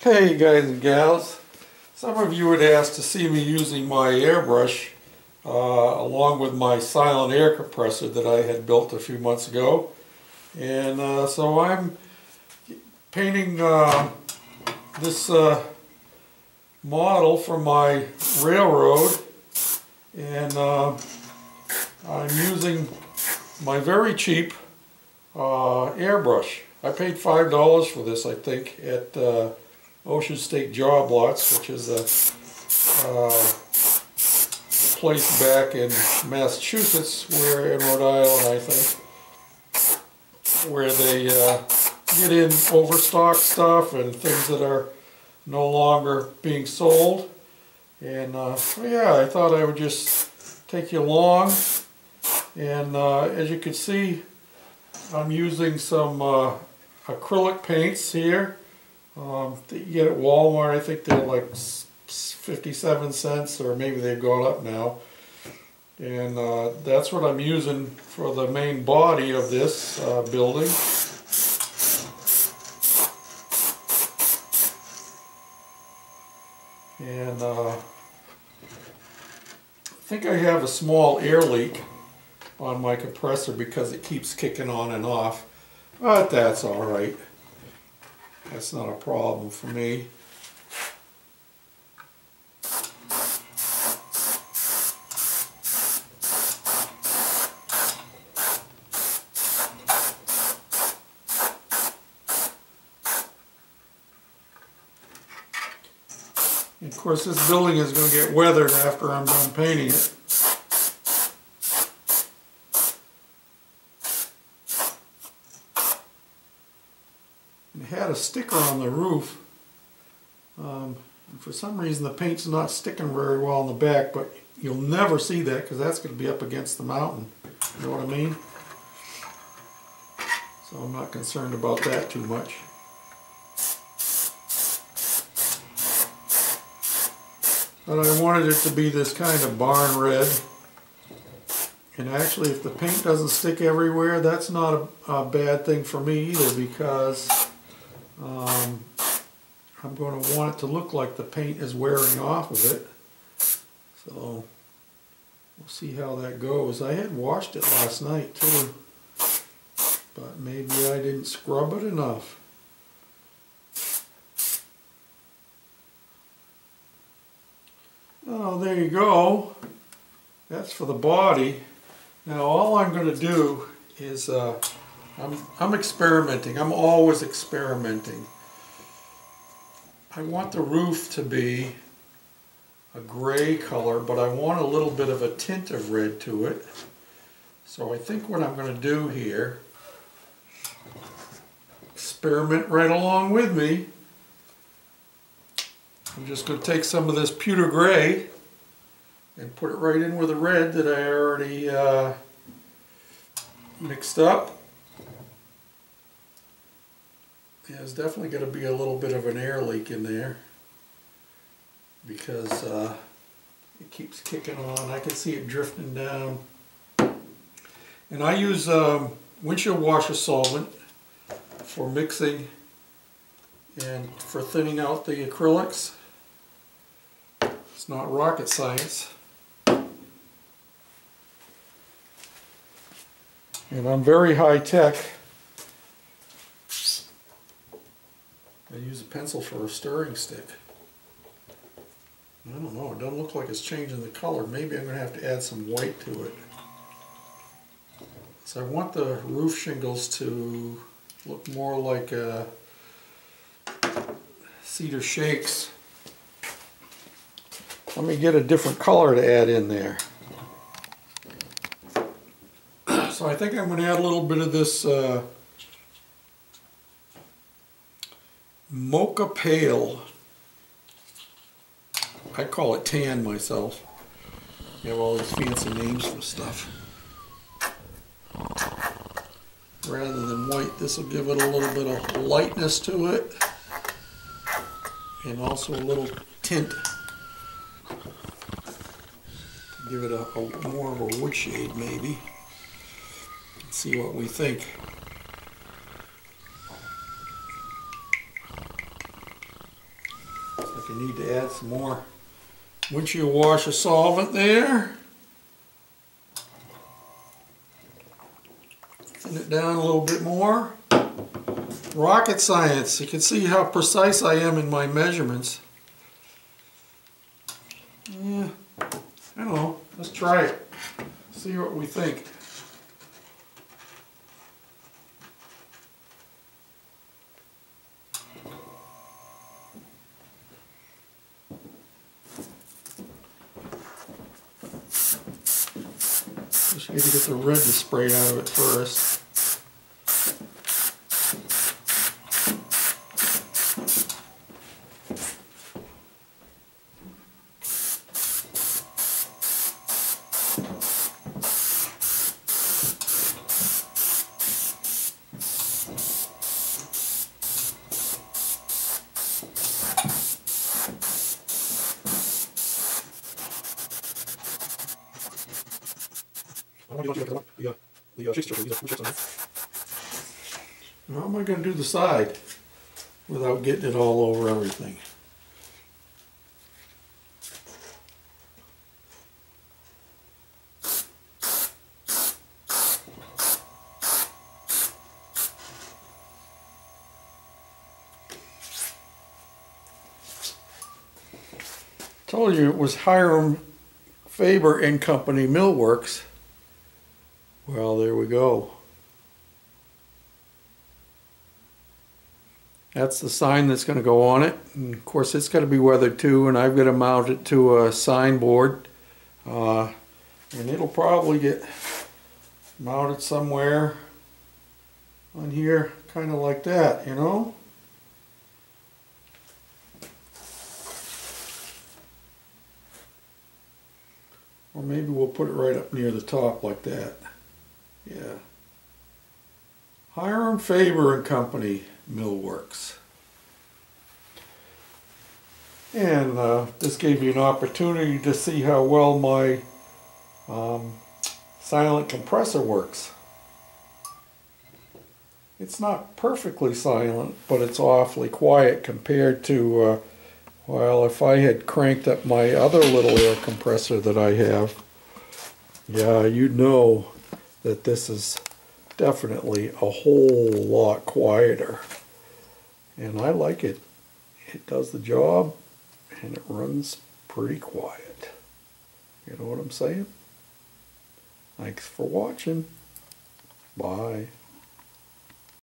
Hey guys and gals, some of you had asked to see me using my airbrush along with my silent air compressor that I had built a few months ago, and so I'm painting this model for my railroad, and I'm using my very cheap airbrush. I paid $5 for this, I think, at Ocean State Job Lots, which is a place back in Massachusetts, where in Rhode Island, I think, where they get in overstock stuff and things that are no longer being sold. And yeah, I thought I would just take you along. And as you can see, I'm using some acrylic paints here that you get at Walmart. I think they're like 57 cents, or maybe they've gone up now. And that's what I'm using for the main body of this building. And I think I have a small air leak on my compressor because it keeps kicking on and off, but that's all right. That's not a problem for me. And of course, this building is going to get weathered after I'm done painting it. It had a sticker on the roof. And for some reason the paint's not sticking very well on the back, but you'll never see that because that's going to be up against the mountain. You know what I mean? So I'm not concerned about that too much. But I wanted it to be this kind of barn red. And actually, if the paint doesn't stick everywhere, that's not a bad thing for me either, because I'm going to want it to look like the paint is wearing off of it. So we'll see how that goes. I had washed it last night too, but maybe I didn't scrub it enough. Oh, there you go. That's for the body. Now all I'm going to do is I'm experimenting. I'm always experimenting. I want the roof to be a gray color, but I want a little bit of a tint of red to it. So I think what I'm going to do here, experiment right along with me. I'm just going to take some of this pewter gray and put it right in with the red that I already mixed up. There's definitely going to be a little bit of an air leak in there because it keeps kicking on. I can see it drifting down. And I use windshield washer solvent for mixing and for thinning out the acrylics. It's not rocket science. And I'm very high tech. I use a pencil for a stirring stick. I don't know, it doesn't look like it's changing the color. Maybe I'm going to have to add some white to it. So I want the roof shingles to look more like cedar shakes. Let me get a different color to add in there. So I think I'm going to add a little bit of this mocha pale. I call it tan myself. You have all these fancy names for stuff. Rather than white, this will give it a little bit of lightness to it, and also a little tint. Give it a more of a wood shade maybe. Let's see what we think. like you need to add some more windshield washer solvent there. Thin it down a little bit more. Rocket science. You can see how precise I am in my measurements. Yeah, I don't know. Let's try it. See what we think. Just need to get the red to spray out of it first. How am I going to do the side without getting it all over everything? Told you it was Hiram Faber and Company Millworks. Well, there we go. That's the sign that's going to go on it. And of course, it's got to be weathered too, and I've got to mount it to a sign board. And it'll probably get mounted somewhere on here, kind of like that, you know? Or maybe we'll put it right up near the top like that. Yeah. Hiram Faber and Company Millworks. And this gave you an opportunity to see how well my silent compressor works. It's not perfectly silent, but it's awfully quiet compared to, well, if I had cranked up my other little air compressor that I have, yeah, you'd know that this is definitely a whole lot quieter. And I like it. It does the job and it runs pretty quiet. You know what I'm saying? Thanks for watching. Bye.